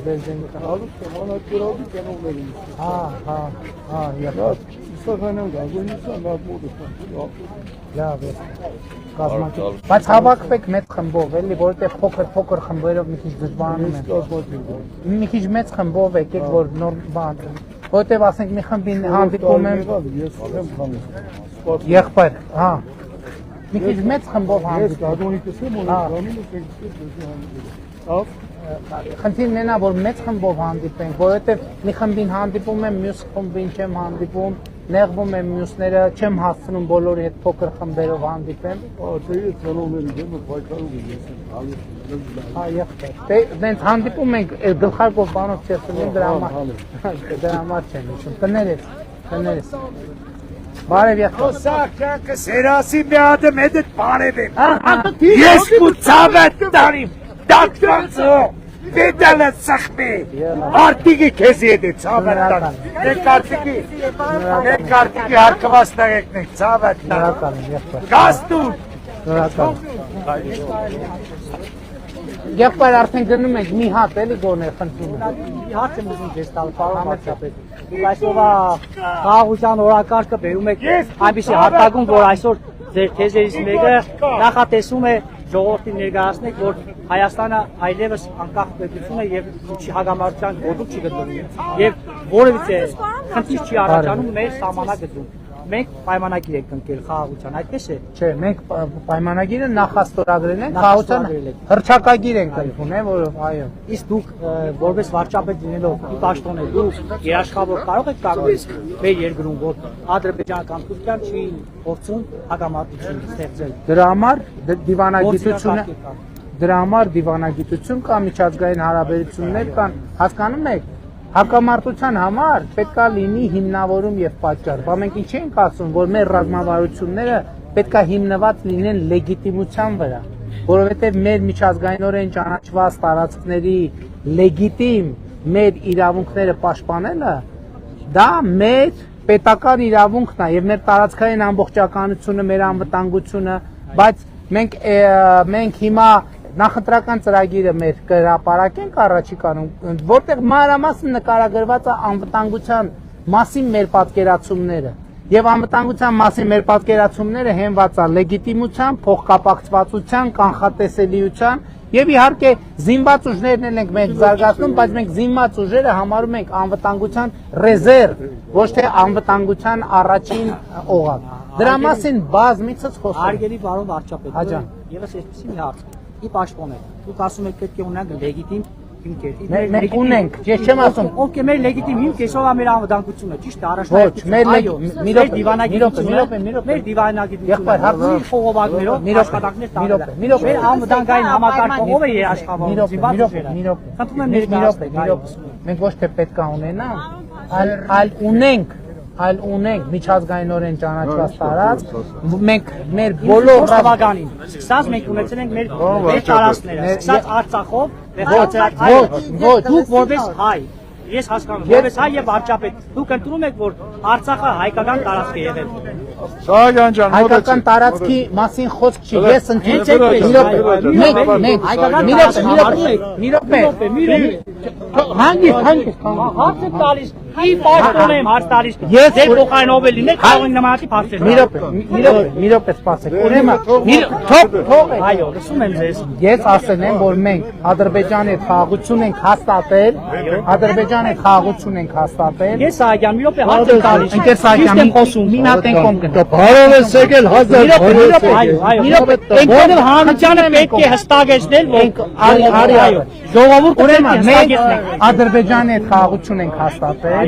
բենզին կա։ Անատորալի կանոններին։ Հա, եղավ։ Սակայն գազոնիսը լավ մոտ է։ Լավ է։ Կազմակերպ։ Բայց հավաքվեք մեծ խմբով, էլի, որովհետև փոքր խմբերով մի քիչ դժվարանում է։ Մի քիչ մեծ խմբով եկեք, որ նոր բան։ Որովհետև ասենք մի խմբին հանդիպում եմ։ Եղբայր, հա։ Մի քիչ մեծ խմբով հանդիպում։ Գազոնիկս եմ ունենում, Խնդիրն էնա, որ մեծ խմբով հանդիպենք, որովհետև մի խմբին հանդիպում եմ, մյուս խմբին չեմ հանդիպում, նեղվում եմ մյուսները, չեմ հասցնում բոլորի հետ փոքր խմբերով հանդիպեմ։ Դե կանոնների դեմ պայքարում եմ ես։ Հա, եղբայր։ Դե դենց հանդիպում ենք, գլխարկով բանով չերցնում դրա համար չեմ հիշում։ Կներես։ Բարև եղբայր։ Սակյանքը սերասի մի հատը մեդդ բարև եմ։ Ես կուծավետ տարիմ, դակտրանցո, դետալը սխմի, արտիգի քեզ եդի ծավետ տարիմ, մեկ արտիգի հարկվաս նեղեկնեք, ծավետ տարիմ, գաստուն։ Եղբայր արդեն գնում ենք մի հատ էլի գոնե խնդրում եմ։ Մի հատ եմ ուզում ձեզ տալ, պարոն վարչապետ։ Դուք այսօրվա խաղաղության օրակարգը բերում եք այնպիսի հատակում, որ այսօր ձեր թեզերից մեկը նախատեսում է ժողովրդին ներկայացնել, որ Հայաստանը այլևս անկախ պետություն է եւ հագամարտության գոտում չի գտնվում եւ որևիցե խնդիր չի առաջանում մեր սահմանակում։ Մենք պայմանագիր ենք կնքել խաղաղության, այդպես է։ Չէ, մենք պայմանագիրը նախաստորագրել ենք, խաղաղության հռչակագիր ենք ընդունել, որով այո։ Իսկ դուք որպես վարչապետ լինելով ի պաշտոն եք, դուք երաշխավոր կարող եք կանգնել մեր երկրում, որ ադրբեջանական Թուրքիան չի փորձում հակամարտություն ստեղծել։ Դրա համար դիվանագիտություն կա, միջազգային հարաբերություններ կան, հասկանում եք։ Հակամարտության համար պետք է լինի հիմնավորում եւ պատճառ։ Բա մենք ինչ ենք ասում, որ մեր ռազմավարությունները պետք է հիմնված լինեն լեգիտիմության վրա, որովհետեւ մեր միջազգայինորեն ճանաչված տարածքների լեգիտիմ մեր իրավունքները պաշտպանելը դա մեր պետական իրավունքն է եւ մեր տարածքային ամբողջականությունը, մեր անվտանգությունը, բայց մենք հիմա նախընտրական ծրագիրը մեր կհրապարակենք առաջիկանում, որտեղ մանրամասն նկարագրված է անվտանգության մասին մեր պատկերացումները։ Եվ անվտանգության մասին մեր պատկերացումները հենված է լեգիտիմության, փոխկապակցվածության, կանխատեսելիության եւ իհարկե զինված ուժներն ենք մենք զարգացնում, բայց մենք զինված ուժերը համարում ենք անվտանգության ռեզերվ, ոչ թե անվտանգության առաջին օղակ։ Դրա մասին բազմիցս խոսում։ Հարգելի պարոն վարչապետ, եւս այսպեսի մի հարց։ Ի պաշտոն եք, դուք ասում եք պետք է ունենանք լեգիտիմ հիմքեր։ Մենք ունենք, ես չեմ ասում։ Ովքեր մեր լեգիտիմ հիմք այսօրվա մեր անվտանգությունը, ճիշտ է, առաջնահերթություն։ Մեր դիվանագիտությունը խողովակներով աշխատանքներ տալու։ Մեր անվտանգային համակարգով է երաշխավորում։ Մենք ոչ թե պետք է ունենանք, այլ ունենք միջազգայինորեն ճանաչված տարածք, մենք մեր բոլոր բավականին։ Սկսած մենք ունեցել ենք մեր տարածքները, սկսած Արցախով, դուք որպես հայ, ես հասկանում, որպես հայ եւ վարչապետ, դուք ընդունում եք, որ Արցախը հայկական տարածք է եղել։ Սահակյան ջան, հայկական տարածքի մասին խոսք չի, ես ընդունում հարց եք տալիս, ի պաշտոն եմ հարց տալիս, ձեր փոխարենով է լինել, կարող են նմանատիպ հարցեր տալ։ մի րոպե սպասեք, ուրեմն, թող այո, լսում եմ ձեզ։ Ես ասել եմ, որ մենք Ադրբեջանի հետ խաղաղություն ենք հաստատել, Ես Սահակյան, մի րոպե հարց եմ տալիս։ Ինքեր Սահակյան, մի հատ ենք կոմկն։ բարով ես եկել 1000 Որովհետև հանրությանը պետք է հստակեցնել, որ ժողովուրդը մենք Ադրբեջանի հետ խաղաղություն ենք հաստատել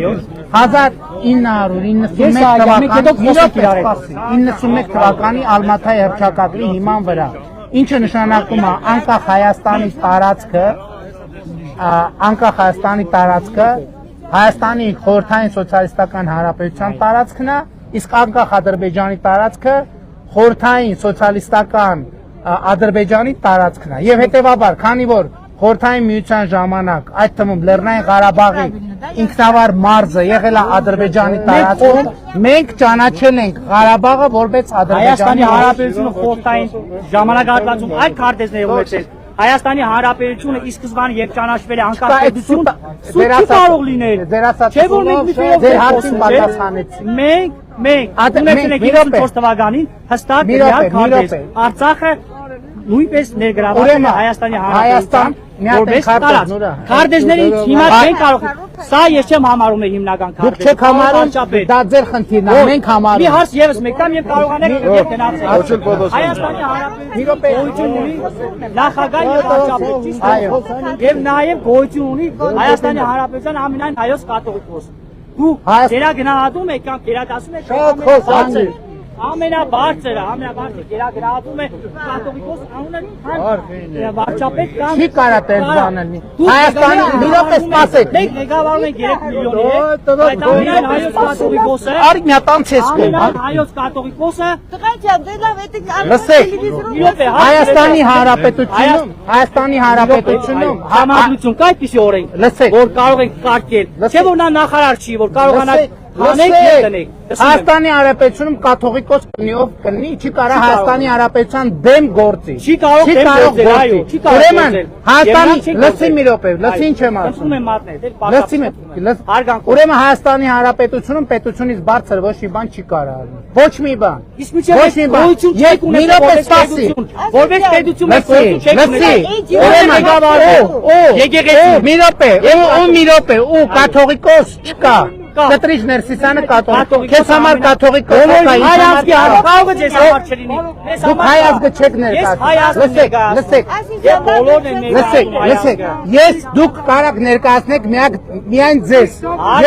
1991 թվականի Ալմաթայի հռչակագրի հիման վրա, ինչը նշանակում է անկախ Հայաստանի տարածքը Հայաստանի խորհրդային սոցիալիստական հանրապետության տարածքն է, իսկ անկախ Ադրբեջանի տարածքը խորհրդային սոցիալիստական Ադրբեջանի տարածքն է։ Եվ հետևաբար, քանի որ խորհրդային միության ժամանակ, այդ թվում Լեռնային Ղարաբաղի ինքնավար մարզը եղել է Ադրբեջանի տարածքում, մենք ճանաչել ենք Ղարաբաղը որպես Ադրբեջանի Հայաստանի Հանրապետությունը խորհրդային ժամանակահատվածում այդ քարտեզները ունեցել Հայաստանի Հանրապետությունը ի սկզբանե երբ ճանաչվել է անկախություն, Ձեր սուտ չի կարող լինել։ ձեր ասած Չէ՞ որ մենք ձեր ձեր հարցին խոսում պատասխանեցի։ Մենք Ադե, ունեցել մի ենք րոպե։ 94 թվականին հստակ Մի րոպե, դրյալ մի քարտեզ։ րոպե։ Արցախը նույնպես ներգրաված է Ուրեմն, Հայաստանի Հայաստան, Հանրապետության մի հատ որպես քարտեզ, տարածք։ նորա։ Քարտեզներից հիմա Այ- չեն կարող։ Սա ես չեմ համարում հիմնական Դուք քարտեզ։ չեք համարում, դա ձեր խնդիրն է, մենք Մի համարում։ հարց եւս մեկ կամ եւ կարողանեք եւ գնացեք։ Աչել պատասխան։ Հայաստանի Մի րոպե։ Հանրապետություն ունի նախագահ եւ վարչապետ, ճիշտ է։ Այո։ Եվ նաեւ գոյություն ունի Հայաստանի Հանրապետության ամենայն հայոց կաթողիկոս։ Դու Հայաստան- գերագնահատում եք կամ գերադասում եք Շատ խոս, ամենաբարձրը գերագնահատում է կաթողիկոս անունը կամ վարչապետ կամ Չի կարա տես բանել։ Դուք Հայաստանի ղեկավարում մի րոպե սպասեք։ Մենք ղեկավարում ենք 3 միլիոնի այդ ամենայն հայոց կաթողիկոսը Արի մի հատ անցես կոմ։ ամենայն հայոց կաթողիկոսը Լսեք, մի րոպե Հայաստանի Հանրապետությունում, Հայաստանի Հանրապետությունում համադրություն կա այդպիսի օրենք, Լսեք, որ կարող ենք կարգել, չէ որ նա նախարար չի, որ կարողանանք հանենք եւ տնենք։ Հայաստանի Հանրապետությունում կաթողիկոս կնի, ով կնի, չի կարա Հայաստանի Հանրապետության դեմ գործի։ Չի կարող դեմ գործել, այո, չի կարող Ուրեմն գործել։ Հայաստանի Եվ նա չի լսի մի գործել։ րոպե, լսի ինչ եմ Ասում ասում։ եմ մատնել, դե Լսի մի, Հարգանք։ Ուրեմն Հայաստանի Հանրապետությունում պետությունից բարձր ոչ մի բան չի կարա արել։ Ոչ մի բան։ Իսկ միջև Ոչ մի բան։ գոյություն Եկ չեք մի ունեցել րոպե որպես սպասի։ պետություն, որպես պետություն մեկ Լսի, գոյություն չեք լսի։ ունեցել։ Ուրեմն Եկեղեցի։ մի րոպե, մի րոպե, ու կաթողիկոս չկա։ Կտրիչ Ներսիսյանը կաթողիկ։ Քեզ համար կաթողիկոս կա, Հայ ինձ համար ազգի կարողը ձեզ համար չլինի։ Դուք հայ ազգը չեք ներկայացնում։ Լսեք, Եվ բոլորն են լսեք, ես դուք կարաք ներկայացնեք միայն ձեզ։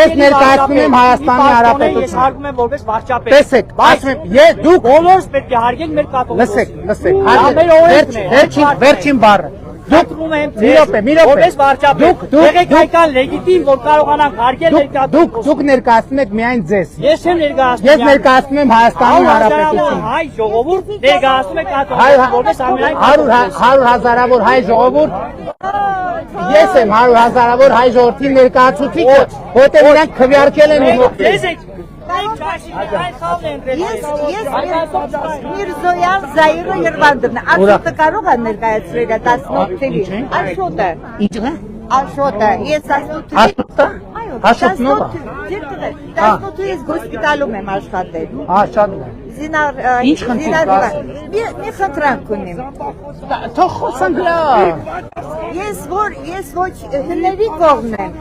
Ես ներկայացնում եմ Հայաստանի Ես Հանրապետություն։ հարգում եմ որպես վարչապետ։ Տեսեք, ասում եմ, ես դուք բոլորս պետք է հարգենք մեր կաթողիկոսին։ լսեք, Ամեն օրենքն է։ վերջին բառը։ Դուք եմ մի րոպե, որպես վարչապետ, եղեք հայկան լեգիտիմ, որ կարողանանք հարգել մեր կաթողիկոսին։ Դուք ներկայացնում եք միայն ձեզ։ Ես չեմ ներկայացնում։ Ես ներկայացնում եմ Հայաստանի Հանրապետություն։ Հայ ժողովուրդ ներկայացնում է կաթողիկոսին որպես ամենայն 100 հազարավոր հայ ժողովուրդ ես եմ 100 հազարավոր հայ ժողովրդի ներկայացուցիչը, որտեղ իրանք քվեարկել են Տեսեք, մենք ճաշին այն խաղն են Միրզոյան Զայիրը Երվանդովնա, Աշոտը կարող է ներկայացրել 18-ի, Աշոտը, Աշոտը, ես 18-ի, Աշոտը? Աշոտն ով է? 18-ի ես գոսպիտալում եմ աշխատել, շատ լավ։ Ինչ խնդիր կա։ մի խնդրանք ունեմ, Թող խոսանք լավ։ ես ոչ հների կողմն եմ,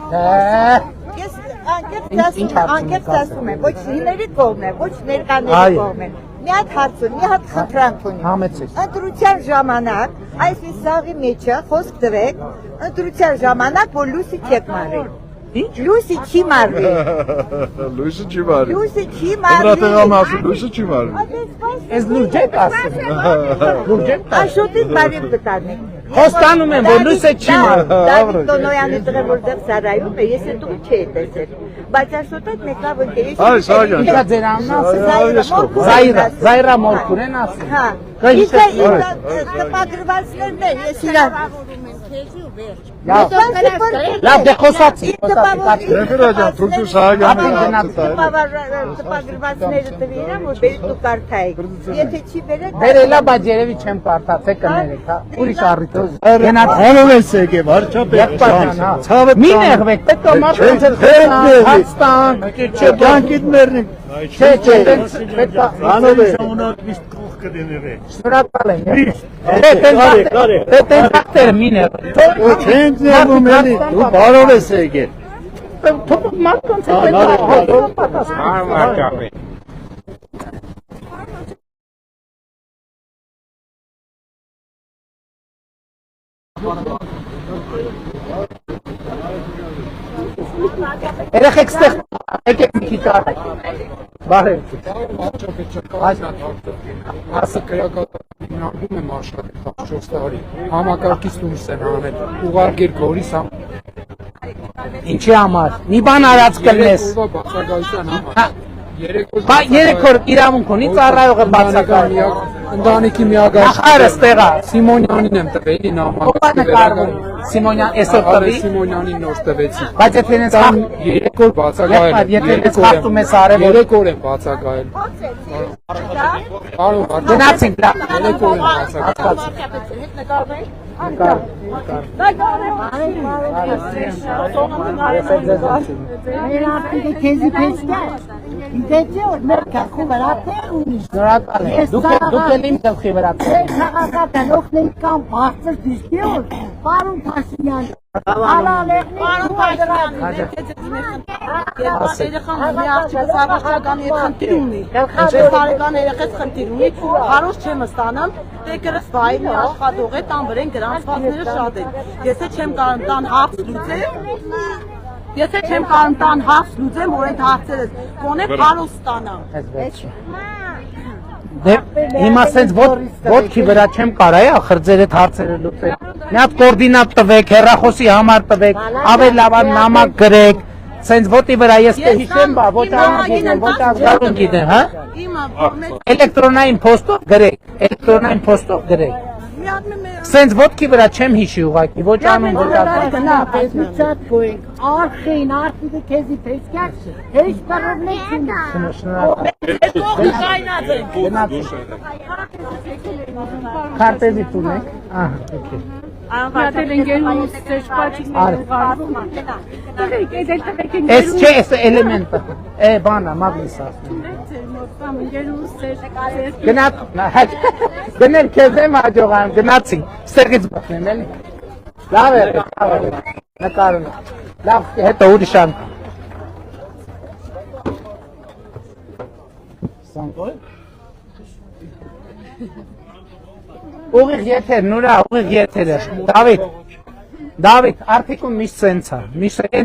ես անկեղծ ասում եմ, ոչ հիների կողմն եմ, ոչ ներկաների կողմն եմ, մի հատ հարց ունեմ, մի հատ խնդրանք ունեմ, Համեցեք։ ընտրության ժամանակ, այս սաղի մեջը խոսք տվեք, ընտրության ժամանակ, որ լուսի չեք մարել, լուսի չի մարվել, Լույսը չի մարի։ լուսի չի Դրատեղամ մարվել, ասում, լույսը չի մարի։ Ես լուրջ եք ասում։ Լուրջ եք ասում։ Աշոտից բարև կտանեք, Խոստանում եմ, որ լույսը չի մարել։ Դավիթ Տոնոյանի տղը որտեղ Սարայում է, ես այդ տուն չէի տեսել, բայց Աշոտը մեկավ ընկեր, Այ, Սարյան։ Ինչա ձեր անունը ասում։ Զայրա Մորքուրեն ասում։ Հա, Կայիշը- տպագրվածներն են, ես իրան, Լավ, լավ, դե խոսացի, Նեֆերա ջան, Թուրքու Սահակյանն տպագրվածները տվի իրան, որ բերի դու կարդայիք, եթե չի բերեք, Բերելա, բայց երևի չեմ կարդացել կներեք, հա։ Ուրիշ առիթ։ Հանով ես եկե, վարչապետ։ Ցավը Մի նեղվեք, պետք է մարդկանց հաստան, Կյանքիդ մերնի։ չէ, պետք է Հանով է։ շնորհակալ եմ։ Տենտակտեր մի նեղվեք։ Չենք ներվում էլի, դու բարով ես եկե։ Թող մարդկանց հետ պետք է Երեխեք ստեղ եկեք մի քիչ արեք։ Բարև։ Ասը կրակատում եմ աշխատել 14 տարի, համակարգից դուրս են անել, ուղարկել գորիս Ինչի համար։ Մի բան արած կլնես։ բացակայության համար։ Բա 3 օր իրավունք ունի ծառայող է բացակայել։ Ընտանիքի միագար Նախարարը ստեղա։ Սիմոնյանին եմ տվել, Ո՞վ է նկարվում։ Սիմոնյան այսօր տվի։ Սիմոնյանին նոր տվեցի։ Բայց եթե ինձ 3 օր բացակայել եմ։ Եթե ինձ խախտում ես արել, 3 օր եմ բացակայել։ Կարող գնացինք լավ։ 3 օր եմ բացակայել։ Մեր արդիկը քեզի պես կար։ Գիտեցի որ մեր կախու վրա տեղ ունի։ Շնորհակալ եմ։ Դուք էլ իմ գլխի վրա եք։ Քաղաքական օգնական բարձր դիստիոր, պարոն Փաշինյան։ Պարոն Փաշինյան, երեխան մի աղջիկս առողջական խնդիր ունի։ Ինչպես բարեկան երեխես խնդիր ունի, հարուստ չեմ ստանամ, տեկերս վայր մի աշխատող է, տան վրեն գրանցվածները շատ են։ Եթե չեմ կարող տան հարց լուծեմ, որ այդ հարցերս կոնե հարուստ ստանամ։ Դե հիմա սենց ոտքի վրա չեմ կարայի ախր ձեր այդ հարցերը լուծել։ Մի հատ կոորդինատ տվեք, հեռախոսի համար տվեք, ավելի լավ նամակ գրեք։ Սենց ոտի վրա ես կհիշեմ, ոչ անգիտեմ, ոչ ազգարուն գիտեմ, հա։ Էլեկտրոնային փոստով գրեք, Սենց ոտքի վրա չեմ հիշի ուղղակի, ոչ անուն, ոչ ազգարուն։ Շատ գոյենք, արխին, արդիկը քեզի պես կար, հեչ պարովներ չունի։ Քարտեզի տունեք, ահա, Ես չէ, ես էլեմենտը, բանա, մագնիս ասում։ Գնել քեզ եմ հաջողան, գնացին, ստեղից բխնեմ, էլի։ Լավ է, նկարում, լավ, հետո ուրիշ անգամ։ Ուղիղ եթեր, Նուրա, ուղիղ եթերը, Դավիթ, արդիկում միշտ սենց է,